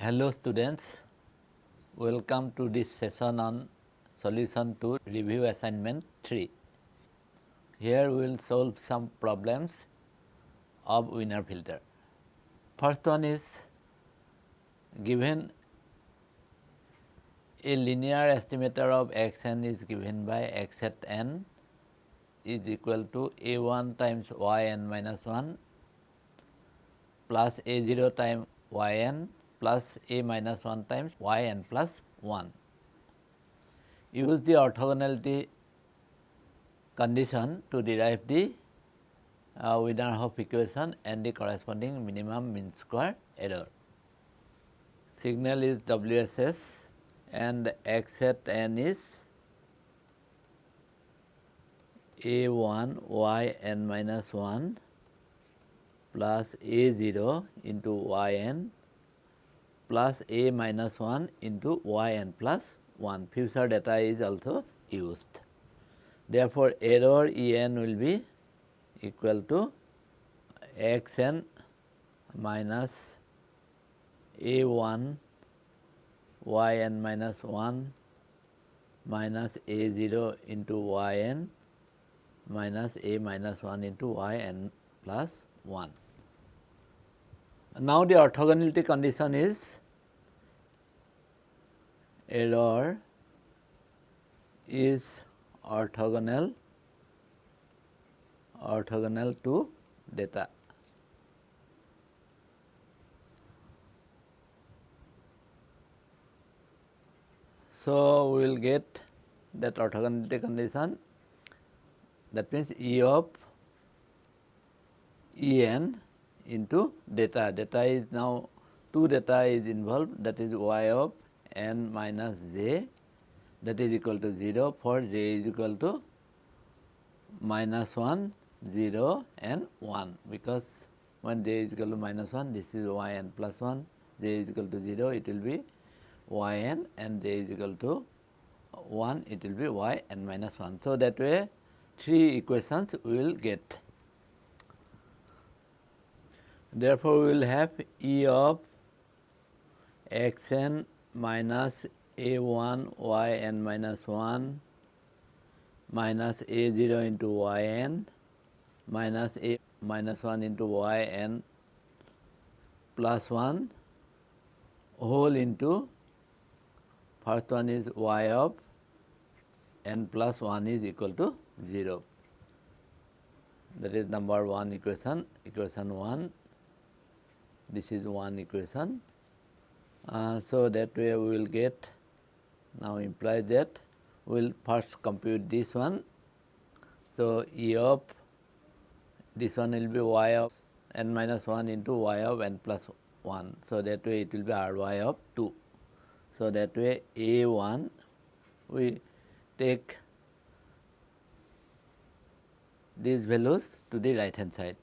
Hello students, welcome to this session on solution to review assignment 3. Here we will solve some problems of Wiener filter. First one is given a linear estimator of xn is given by x at n is equal to a1 times yn minus 1 plus a0 times yn plus a minus 1 times yn plus 1. Use the orthogonality condition to derive the Wiener-Hoff equation and the corresponding minimum mean square error. Signal is WSS and x at n is a1 yn minus 1 plus a0 into yn plus a minus 1 into yn plus 1. Future data is also used. Therefore, error En will be equal to xn minus a1 yn minus 1 minus a0 into yn minus a minus 1 into yn plus 1. Now, the orthogonality condition is error is orthogonal to data. So, we will get that orthogonality condition, that means E of En into data. Data is now 2 data is involved, that is y of n minus j, that is equal to 0 for j is equal to minus 1, 0 and 1, because when j is equal to minus 1, this is yn plus 1, j is equal to 0, it will be yn, and j is equal to 1, it will be yn minus 1. So, that way 3 equations we will get. Therefore, we will have E of xn minus a1 yn minus 1 minus a0 into yn minus a minus 1 into yn plus 1 whole into first one is y of n plus 1 is equal to 0. That is number 1 equation, equation 1. This is one equation. So, that way we will get, now implies that we will first compute this one. So, E of this one will be y of n minus 1 into y of n plus 1. So, that way it will be ry of 2. So, that way a1 we take these values to the right hand side.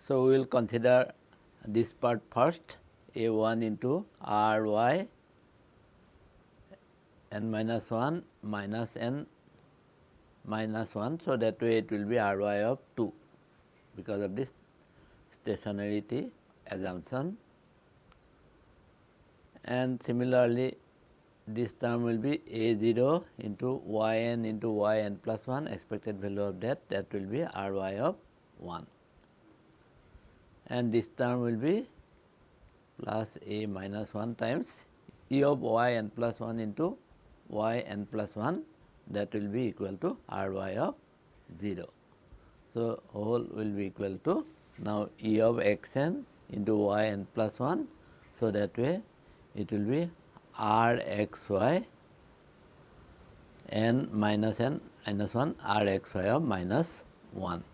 So, we will consider this part first, a1 into ry n minus 1 minus n minus 1. So, that way it will be ry of 2 because of this stationarity assumption, and similarly this term will be a0 into yn plus 1, expected value of that will be ry of 1, and this term will be plus a minus 1 times E of yn plus 1 into yn plus 1, that will be equal to ry of 0. So, whole will be equal to now E of xn into yn plus 1. So, that way it will be rxy n minus 1 rxy of minus 1.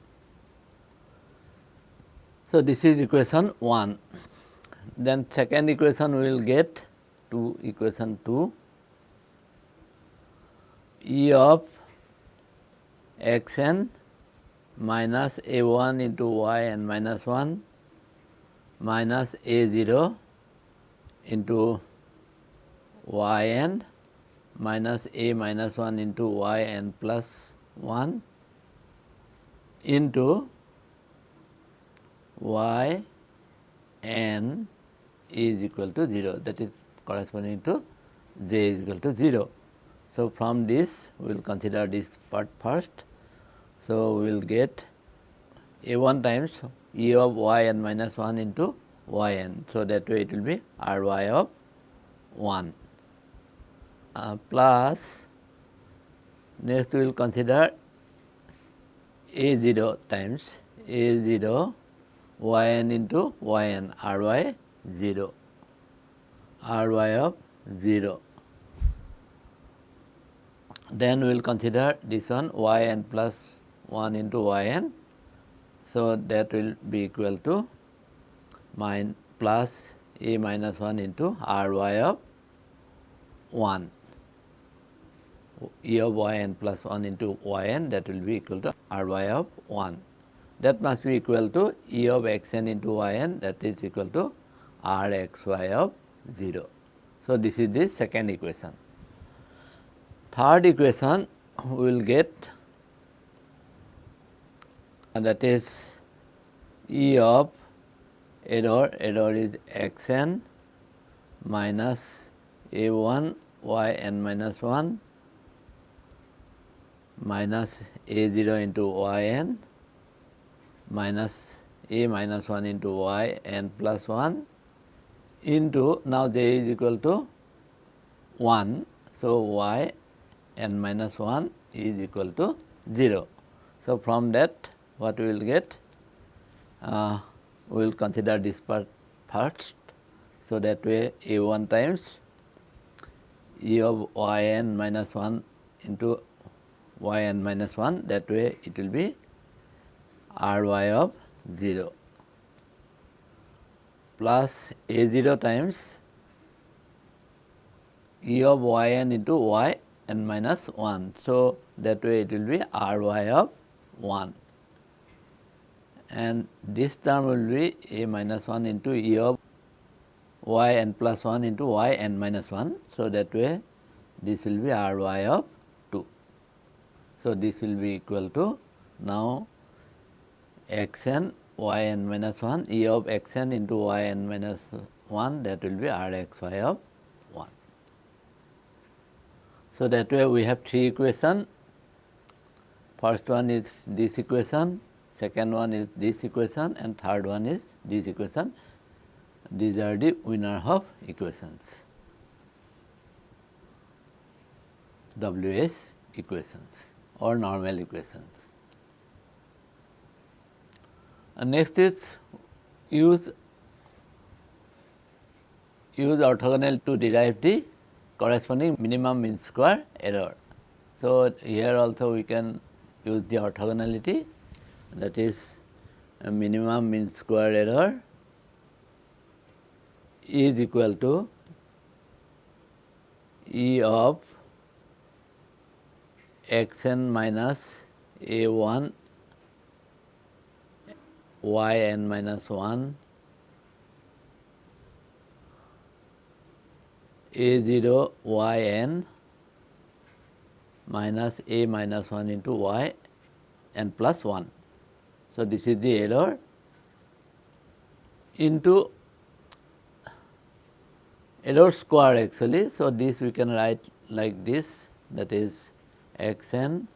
So, this is equation 1. Then second equation we will get to equation 2, E of xn minus a1 into yn minus 1 minus a0 into yn minus a minus 1 into yn plus 1 into y n is equal to 0, that is corresponding to j is equal to 0. So, from this we will consider this part first. So, we will get a1 times e of y n minus 1 into y n. So, that way it will be r y of 1 plus next we will consider a0 times a0 yn into yn ry 0 ry of 0. Then we will consider this one yn plus 1 into yn. So, that will be equal to plus a minus 1 into ry of 1 e of yn plus 1 into yn, that will be equal to ry of 1. That must be equal to e of xn into yn, that is equal to rxy of 0. So, this is the second equation. Third equation we will get, that is e of error is xn minus a1 yn minus 1 minus a0 into yn minus a minus 1 into yn plus 1 into, now j is equal to 1. So, y n minus 1 is equal to 0. So, from that what we will get, we will consider this part first. So, that way a1 times e of yn minus 1 into yn minus 1, that way it will be ry of 0 plus a0 times e of yn into yn minus 1. So, that way it will be ry of 1, and this term will be a minus 1 into e of yn plus 1 into yn minus 1. So, that way this will be ry of 2. So, this will be equal to now xn yn minus 1 e of xn into yn minus 1, that will be rxy of 1. So, that way we have three equations. First one is this equation, second one is this equation, and third one is this equation. These are the winner of equations, WS equations or normal equations. And next is use orthogonal to derive the corresponding minimum mean square error. So, here also we can use the orthogonality, that is a minimum mean square error is equal to e of xn minus a1 yn minus 1 a0 yn minus a minus 1 into yn plus 1. So, this is the error into error square actually. So, this we can write like this, that is xn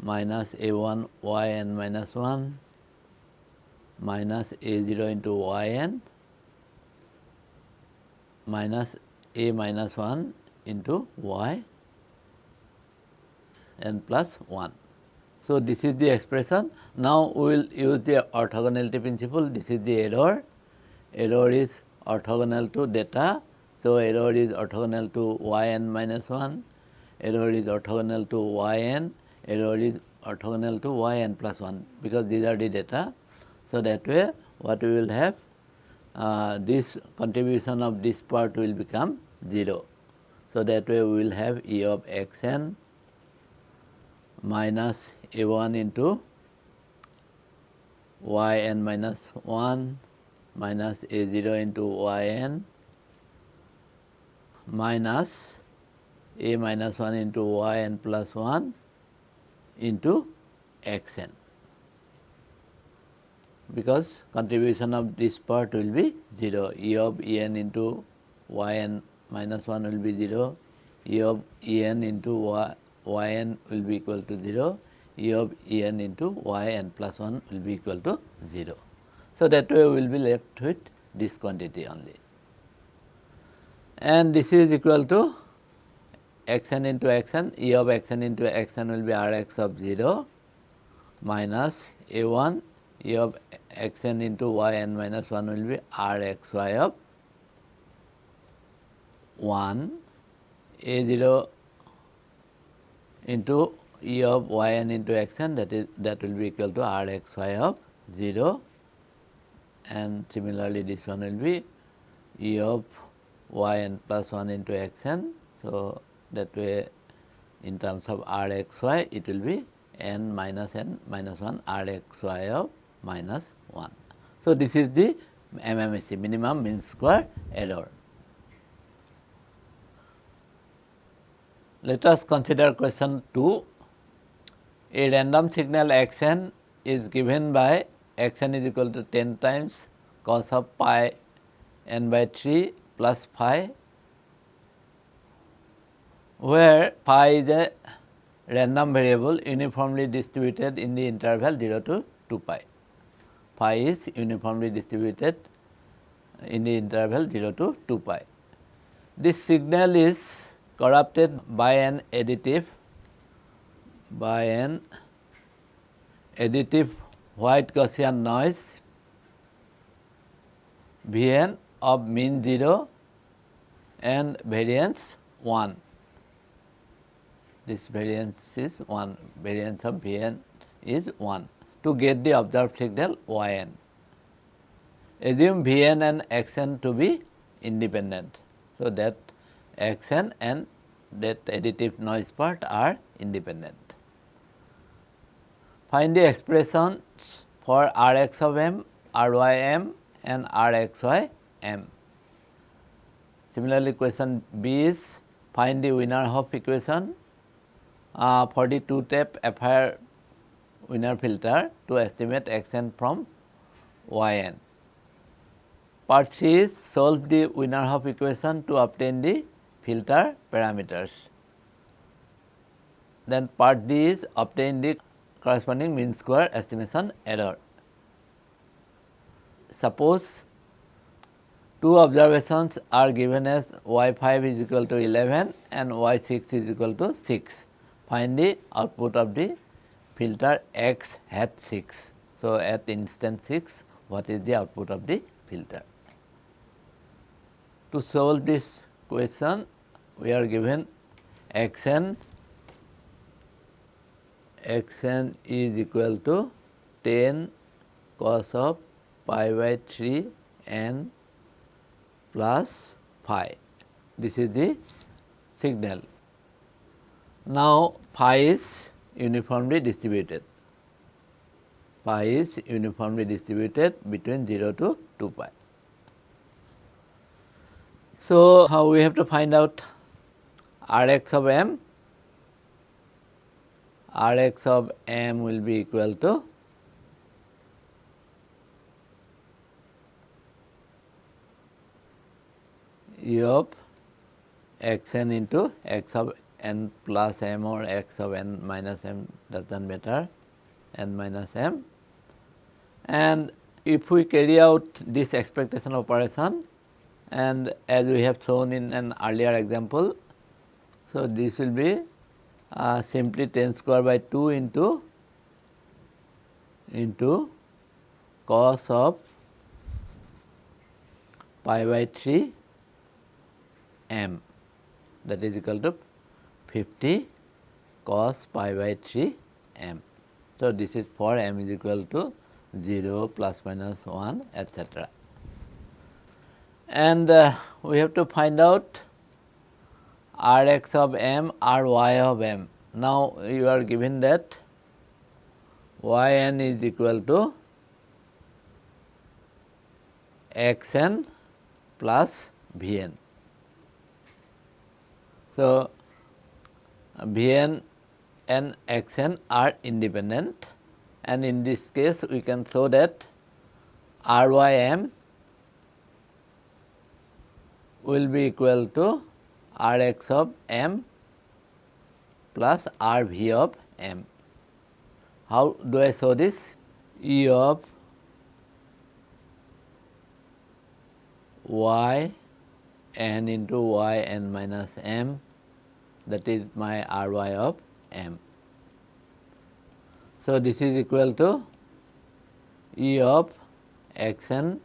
minus a1 yn minus 1 minus a0 into yn minus a minus 1 into yn plus 1. So, this is the expression. Now, we will use the orthogonality principle. This is the error. Error is orthogonal to data. So, error is orthogonal to yn minus 1, error is orthogonal to yn, error is orthogonal to yn plus 1, because these are the data. So, that way what we will have, this contribution of this part will become 0. So, that way we will have e of xn minus a1 into yn minus 1 minus a0 into yn minus a minus 1 into yn plus 1 into xn. because contribution of this part will be 0. E of En into yn minus 1 will be 0. E of En into yn will be equal to 0. E of En into yn plus 1 will be equal to 0. So, that way we will be left with this quantity only. And this is equal to xn into xn. E of xn into xn will be Rx of 0 minus a1. E of xn into yn minus 1 will be Rxy of 1. A0 into E of yn into xn, that will be equal to Rxy of 0, and similarly this one will be E of yn plus 1 into xn. So, that way in terms of Rxy it will be n minus 1 Rxy of minus 1. So, this is the MMSE, minimum mean square error. Let us consider question 2. A random signal xn is given by xn is equal to 10 times cos of pi n by 3 plus phi, where phi is a random variable uniformly distributed in the interval 0 to 2 pi. Phi is uniformly distributed in the interval 0 to 2 pi. This signal is corrupted by an additive white Gaussian noise Vn of mean 0 and variance 1. This variance is 1, variance of Vn is 1 to get the observed signal yn. Assume Vn and xn to be independent. So, that xn and that additive noise part are independent. Find the expressions for Rx of m, Rym and Rxy m. Similarly, question B is find the Wiener-Hopf equation for the two-step FIR Wiener filter to estimate xn from yn. Part C is solve the Wiener-Hopf equation to obtain the filter parameters. Then part D is obtain the corresponding mean square estimation error. Suppose two observations are given as y5 is equal to 11 and y6 is equal to 6. Find the output of the filter x hat 6. So, at instant 6, what is the output of the filter? To solve this question, we are given xn is equal to 10 cos of pi by 3 n plus phi. This is the signal. Now, phi is uniformly distributed. Phi is uniformly distributed between 0 to 2 pi. So, how we have to find out Rx of m? Rx of m will be equal to E of xn into x of n plus m or x of n minus m, does not matter, n minus m. And if we carry out this expectation operation, and as we have shown in an earlier example, so this will be simply 10 square by 2 into cos of pi by 3 m, that is equal to 50 cos pi by 3 m. So, this is for m is equal to 0 plus minus 1 etc. And we have to find out Rx of m, Ry of m. Now, you are given that yn is equal to xn plus Vn. So, Vn and xn are independent, and in this case we can show that Rym will be equal to Rx of m plus Rv of m. How do I show this? E of y n into y n minus m, that is my Ry of m. So, this is equal to E of xn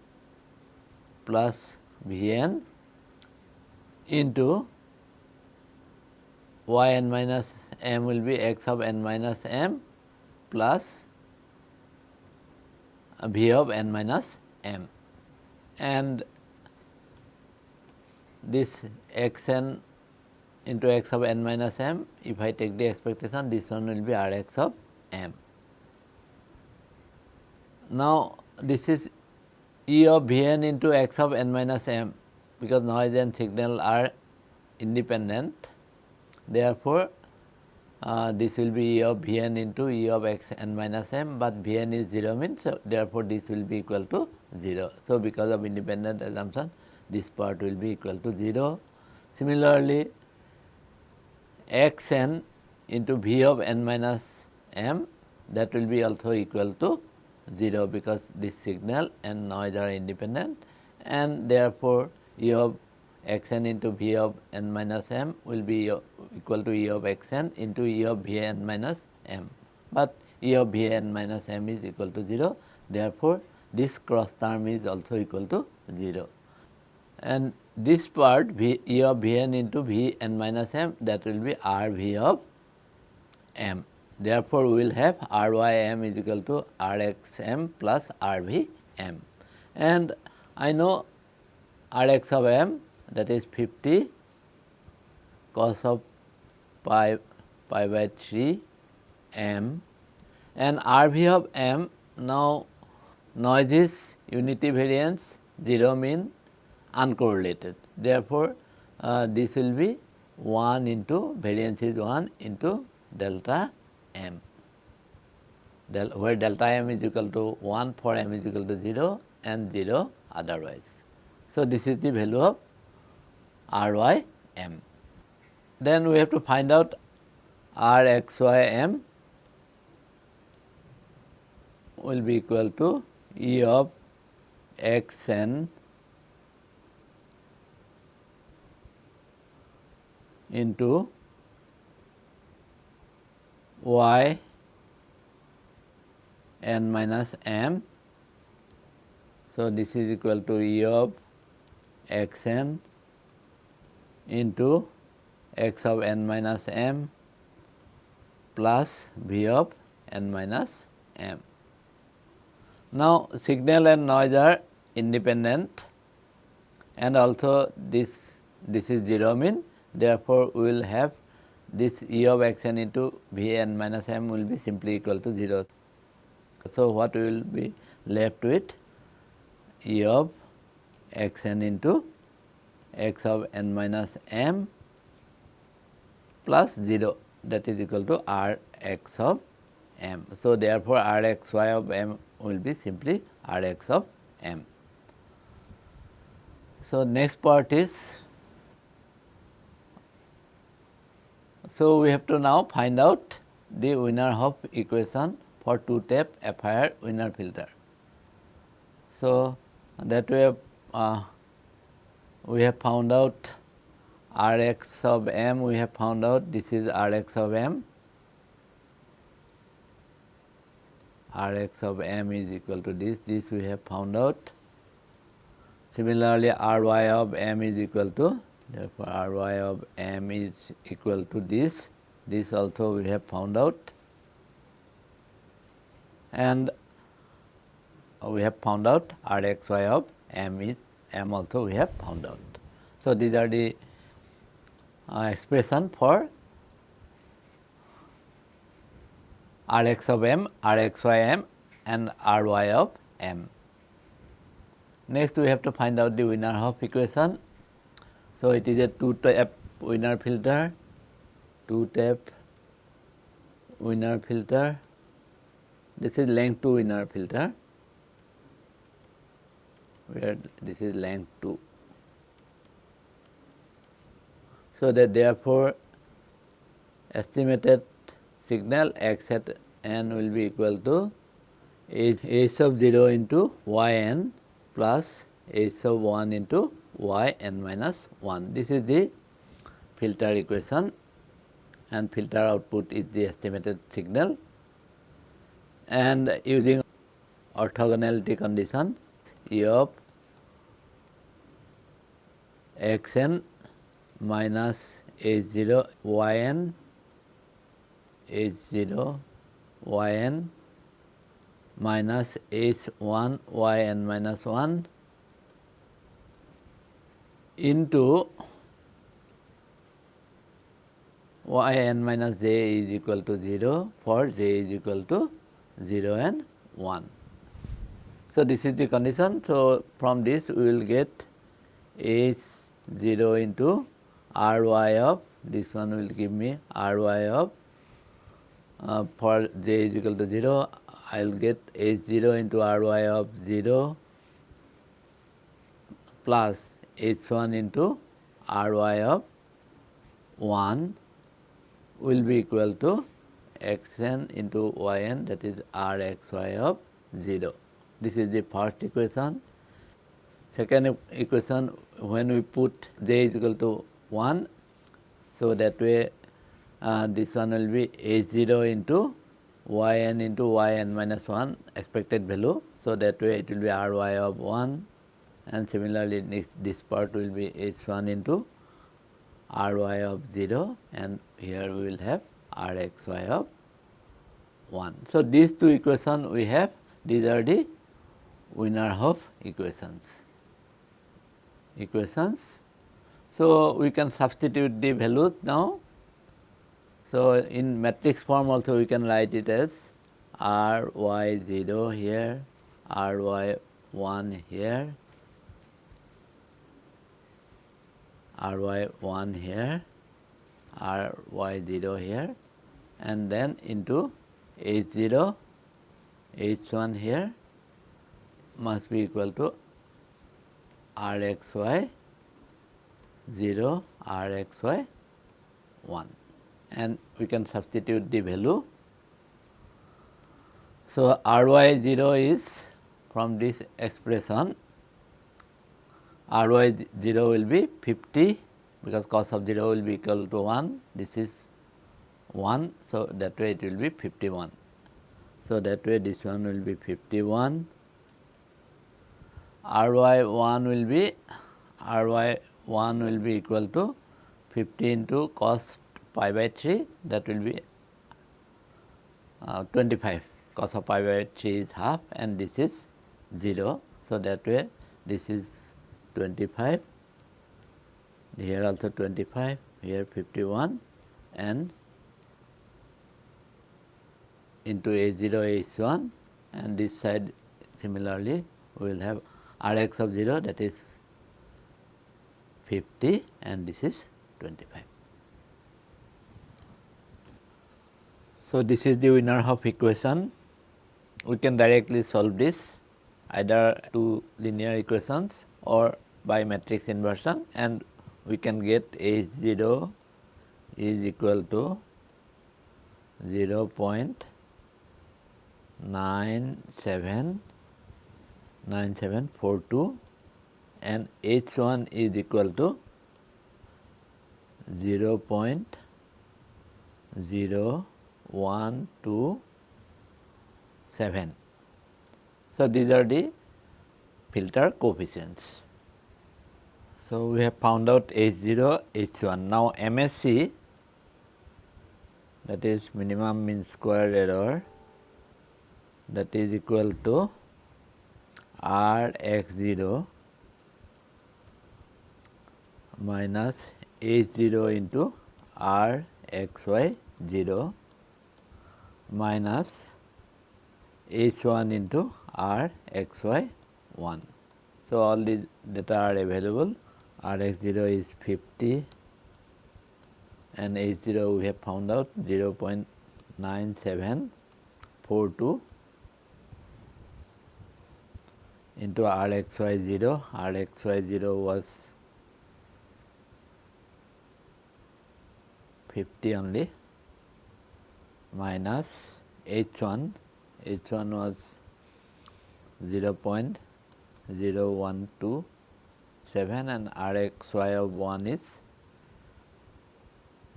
plus Vn into y n minus m will be x of n minus m plus v of n minus m, and this xn into x of n minus m, if I take the expectation, this one will be Rx of m. Now, this is E of Vn into x of n minus m, because noise and signal are independent. Therefore, this will be E of Vn into E of x n minus m, but Vn is 0 means, so therefore, this will be equal to 0. So, because of independent assumption, this part will be equal to 0. Similarly, xn into V of n minus m, that will be also equal to 0, because this signal and noise are independent, and therefore, E of xn into V of n minus m will be equal to E of xn into E of V n minus m, but E of V n minus m is equal to 0. Therefore, this cross term is also equal to 0, and this part E of Vn into V n minus m, that will be Rv of m. Therefore, we will have Rym is equal to Rxm plus Rvm, and I know Rx of m, that is 50 cos of pi by 3 m, and Rv of m. Now, noise is unity variance, 0 mean uncorrelated. Therefore, this will be 1 into variance is 1 into delta m, where delta m is equal to 1 for m is equal to 0 and 0 otherwise. So, this is the value of Rym. Then we have to find out Rxym will be equal to E of xn into y n minus m. So, this is equal to E of xn into x of n minus m plus v of n minus m. Now, signal and noise are independent, and also this is 0 mean. Therefore, we will have this E of xn into v n minus m will be simply equal to 0. So, what will be left with? E of xn into x of n minus m plus 0, that is equal to Rx of m. So, therefore, Rxy of m will be simply Rx of m. So, next part is, so we have to now find out the Wiener-Hopf equation for two-tap FIR Wiener filter. So, that we have found out Rx of m, we have found out this is Rx of m. Rx of m is equal to this we have found out. Similarly, Ry of m is equal to, therefore, Ry of m is equal to this also we have found out, and we have found out Rxy of m also we have found out. So, these are the expression for Rx of m, Rxy m and Ry of m. Next, we have to find out the Wiener-Hopf equation. So, it is a two-tap Wiener filter, two-tap Wiener filter. This is length 2 Wiener filter. where this is length 2. So that therefore estimated signal x at n will be equal to h sub 0 into yn plus h sub 1 into yn minus 1. This is the filter equation, and filter output is the estimated signal. And using orthogonality condition, E of xn minus h0 yn h0 yn minus h1 yn minus 1 into yn minus j is equal to 0 for j is equal to 0 and 1. So this is the condition. So from this we will get h0 into ry of, this one will give me ry of, for j is equal to 0, I will get h0 into ry of 0 plus h1 into ry of 1 will be equal to xn into yn, that is rxy of 0. This is the first equation. Second equation, when we put j is equal to 1, so that way this one will be h0 into yn minus 1 expected value. So that way it will be ry of 1, and similarly this part will be h1 into ry of 0, and here we will have rxy of 1. So these two equations we have, these are the Wiener-Hoff equations. So we can substitute the values now. So in matrix form also we can write it as ry0 here, ry1 here, ry1 here, ry0 here, and then into h0, h1 here must be equal to rxy 0, rxy 1, and we can substitute the value. So ry0 is, from this expression, ry0 will be 50, because cos of 0 will be equal to 1, this is 1, so that way it will be 51. So that way this one will be 51. ry1 will be equal to 50 into cos pi by 3, that will be 25. Cos of pi by 3 is half, and this is 0. So that way this is 25, here also 25, here 51, and into h0 h1, and this side similarly we will have rx of 0, that is 50, and this is 25. So this is the Wiener-Hoff equation. We can directly solve this either two linear equations or by matrix inversion, and we can get h0 is equal to 0.9742, and h1 is equal to 0.0127. So these are the filter coefficients. So we have found out h0, h1. Now MSE, that is minimum mean square error, that is equal to rx0 minus h0 into rxy0 minus h1 into rxy1. So all these data are available. Rx0 is 50, and h0 we have found out 0.9742, into Rxy0. Rxy0 was 50 only, minus H1. H1 was 0.0127 and Rxy of 1 is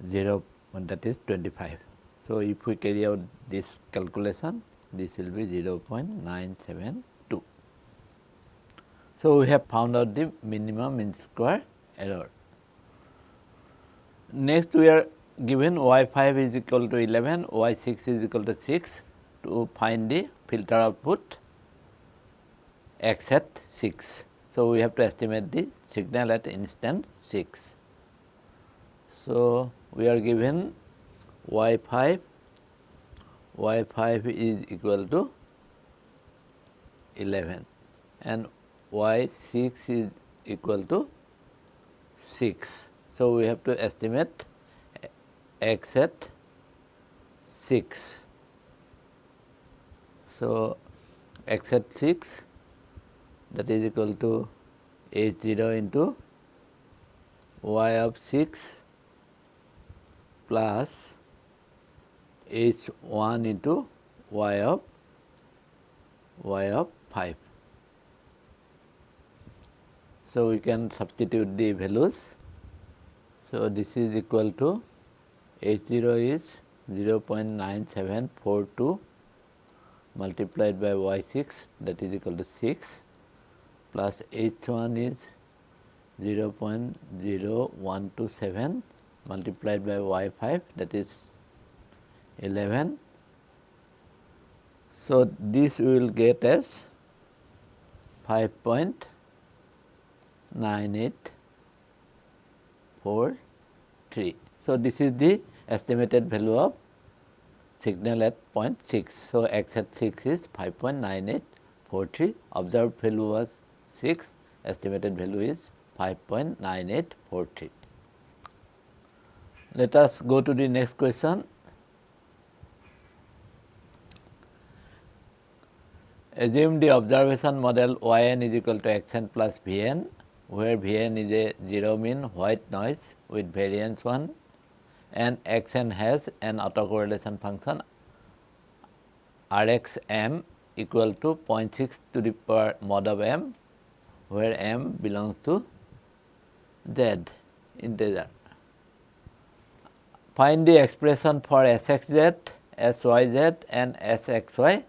0, that is 25. So, if we carry out this calculation, this will be 0.972. So, we have found out the minimum mean square error. Next, we are given y5 is equal to 11, y6 is equal to 6 to find the filter output x at 6. So, we have to estimate the signal at instant 6. So, we are given y5 is equal to 11 and y6 is equal to 6. So, we have to estimate x at 6. So, x at 6, that is equal to h0 into y of 6 plus h1 into y of 5. So, we can substitute the values. So, this is equal to h0 is 0.9742 multiplied by y6, that is equal to 6, plus h1 is 0.0127 multiplied by y5, that is 11. So, this we will get as 5.9843. So, this is the estimated value of signal at point 6. So, x at 6 is 5.9843, observed value was 6, estimated value is 5.9843. Let us go to the next question. Assume the observation model yn is equal to xn plus vn, where vn is a zero mean white noise with variance 1 and xn has an autocorrelation function Rxm equal to 0.6 to the power mod of m, where m belongs to z integer. Find the expression for sxz, syz and sxyz.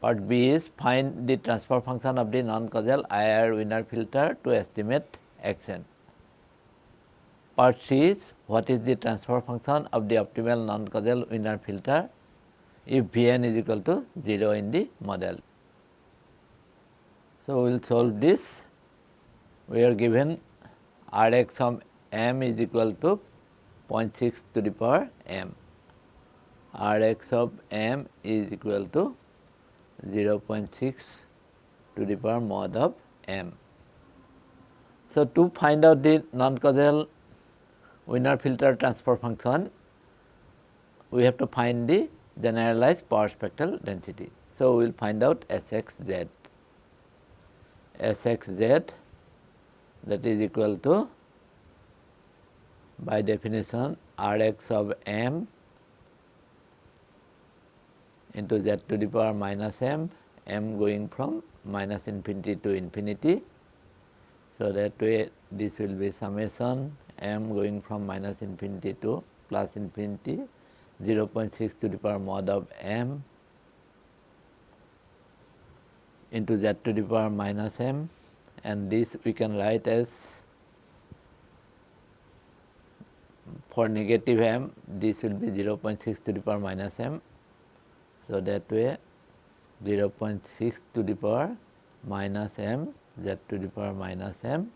Part B is find the transfer function of the non-causal IR winner filter to estimate xn. Part C is what is the transfer function of the optimal non-causal winner filter if Vn is equal to 0 in the model. So, we will solve this. We are given Rx of m is equal to 0.6 to the power m. Rx of m is equal to 0.6 to the power mod of m. So, to find out the non-causal winner filter transfer function, we have to find the generalized power spectral density. So, we will find out Sxz. Sxz, that is equal to, by definition, Rx of m into z to the power minus m, m going from minus infinity to infinity. So, that way this will be summation m going from minus infinity to plus infinity 0.6 to the power mod of m into z to the power minus m, and this we can write as, for negative m, this will be 0.6 to the power minus m. So, that way 0.6 to the power minus m, z to the power minus m,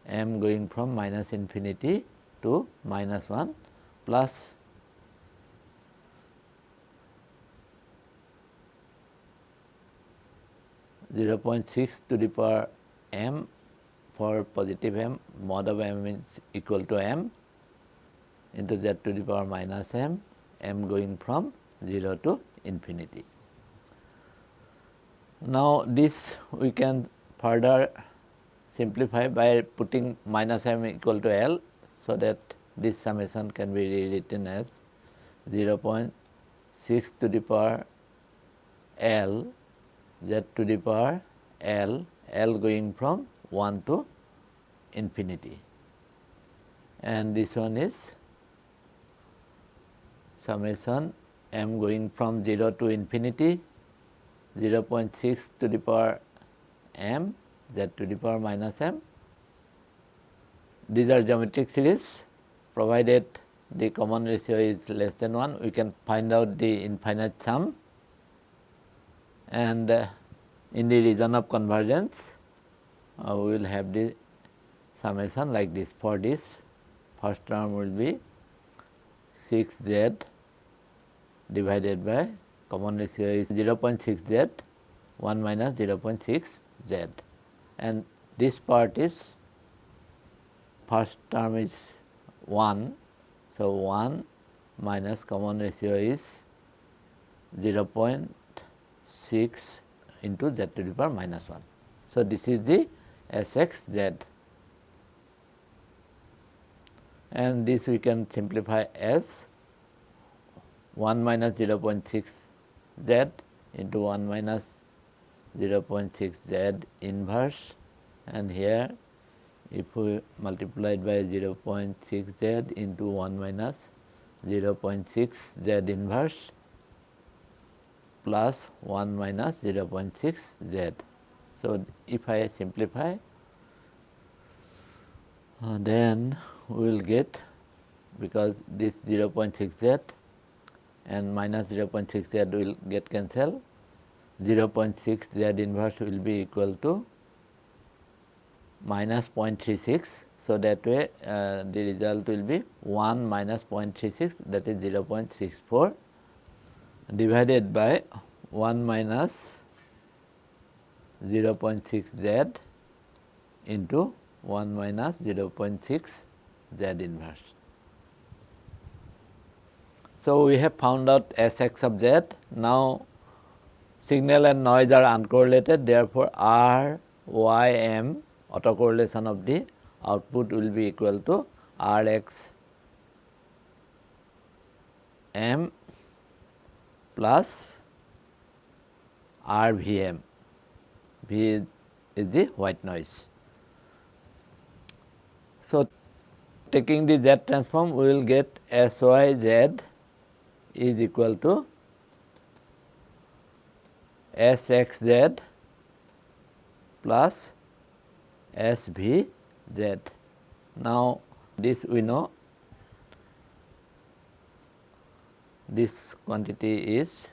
m going from minus infinity to minus 1 plus 0.6 to the power m for positive m, mod of m is equal to m into z to the power minus m, m going from 0 to infinity. Now this we can further simplify by putting minus m equal to L, so that this summation can be rewritten as 0.6 to the power L z to the power L, L going from 1 to infinity, and this one is summation m going from 0 to infinity 0.6 to the power m z to the power minus m. These are geometric series. Provided the common ratio is less than 1, we can find out the infinite sum, and in the region of convergence we will have the summation like this. For this, first term will be 6z divided by common ratio is 0.6z 1 minus 0.6z, and this part is first term is 1. So, 1 minus common ratio is 0.6 into z to the power minus 1. So, this is the Sxz, and this we can simplify as 1 minus 0.6 z into 1 minus 0.6 z inverse, and here if we multiply it by 0.6 z into 1 minus 0.6 z inverse plus 1 minus 0.6 z. So, if I simplify, then we will get, because this 0.6 z and minus 0.6 z will get cancelled, 0.6 z inverse will be equal to minus 0.36. So, that way the result will be 1 minus 0.36, that is 0.64 divided by 1 minus 0.6 z into 1 minus 0.6 z inverse. So, we have found out Sx of z. Now, signal and noise are uncorrelated, therefore, R, Y, M autocorrelation of the output will be equal to Rx M plus RVM. V is the white noise. So, taking the Z transform, we will get Syz is equal to Sxz plus Svz. Now, this we know, this quantity is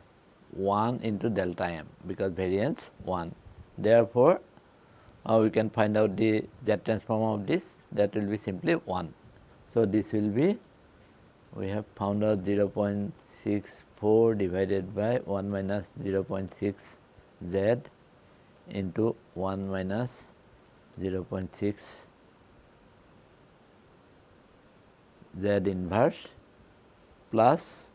1 into delta m, because variance 1. Therefore, we can find out the Z transform of this, that will be simply 1. So, this will be, we have found out 0.64 divided by 1 minus 0.6 z into 1 minus 0.6 z inverse plus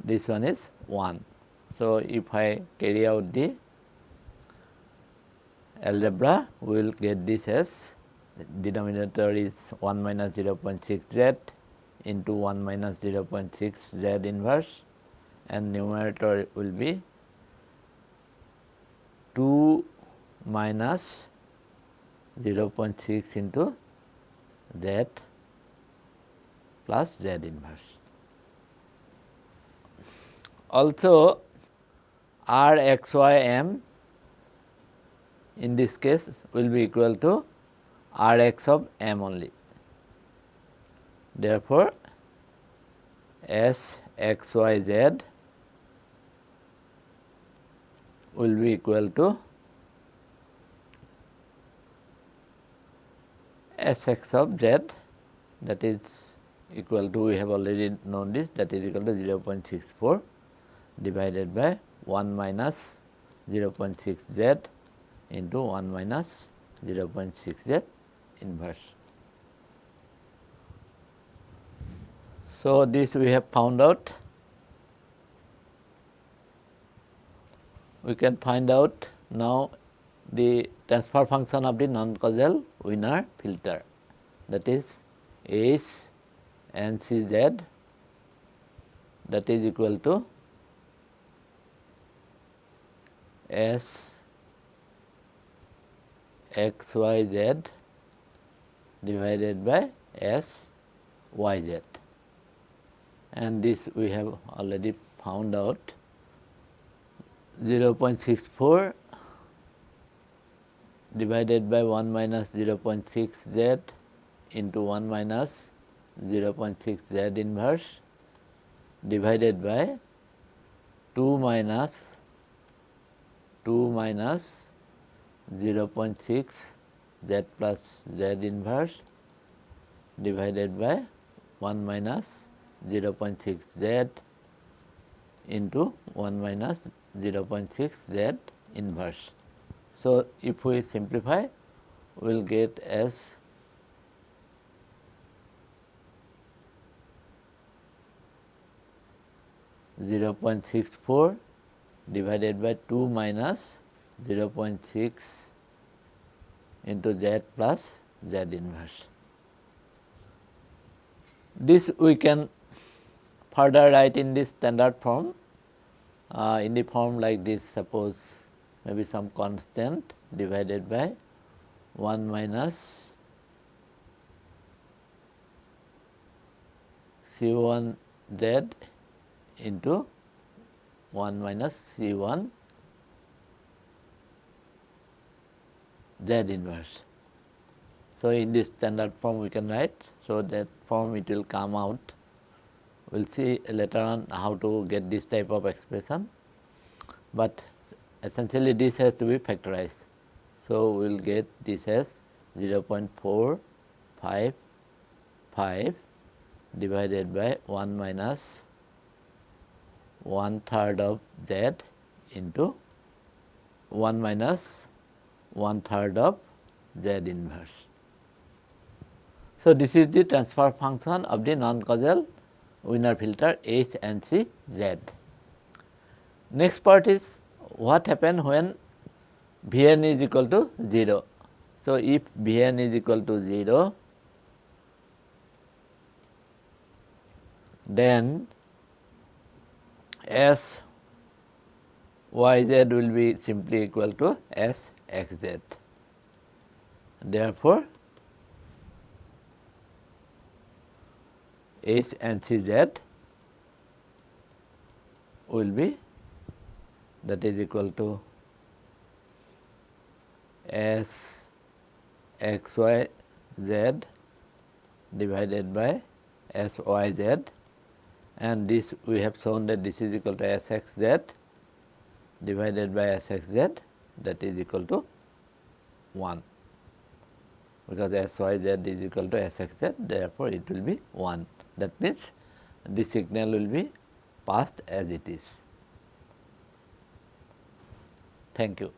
this one is 1. So, if I carry out the algebra, we will get this as denominator is 1 minus 0.6 z into 1 minus 0.6 z inverse, and numerator will be 2 minus 0.6 into z plus z inverse. Also, Rxym in this case will be equal to Rx of m only. Therefore, Sxyz will be equal to Sx of z, that is equal to, we have already known this, that is equal to 0.64 divided by 1 minus 0.6 z into 1 minus 0.6 z inverse. So, this we have found out. we can find out now the transfer function of the non-causal Wiener filter, that is H and CZ, that is equal to S XYZ divided by S YZ, and this we have already found out. 0.64 divided by 1 minus 0.6 Z into 1 minus 0.6 Z inverse divided by 2 minus 0.6 Z plus Z inverse divided by 1 minus 0.6 Z into 1 minus 0.6 Z inverse. So, if we simplify, we will get as (0.64) divided by 2 minus 0.6 into Z plus Z inverse. This we can further write in this standard form, in the form like this. Suppose maybe some constant divided by 1 minus C1 Z into 1 minus C1 Z inverse. So, in this standard form we can write. So, that form it will come out. We will see later on how to get this type of expression, but essentially this has to be factorized. So, we will get this as 0.455 divided by 1 minus 1/3 of Z into 1 minus 1/3 of Z inverse. So, this is the transfer function of the non-causal Wiener filter H and C Z. Next part is what happens when Vn is equal to 0. So, if Vn is equal to 0, then S YZ will be simply equal to S XZ. Therefore, H and CZ will be, that is equal to S XYZ divided by S YZ, and this we have shown that this is equal to S XZ divided by S XZ, that is equal to 1, because S YZ is equal to S XZ, therefore, it will be 1. That means, the signal will be passed as it is. Thank you.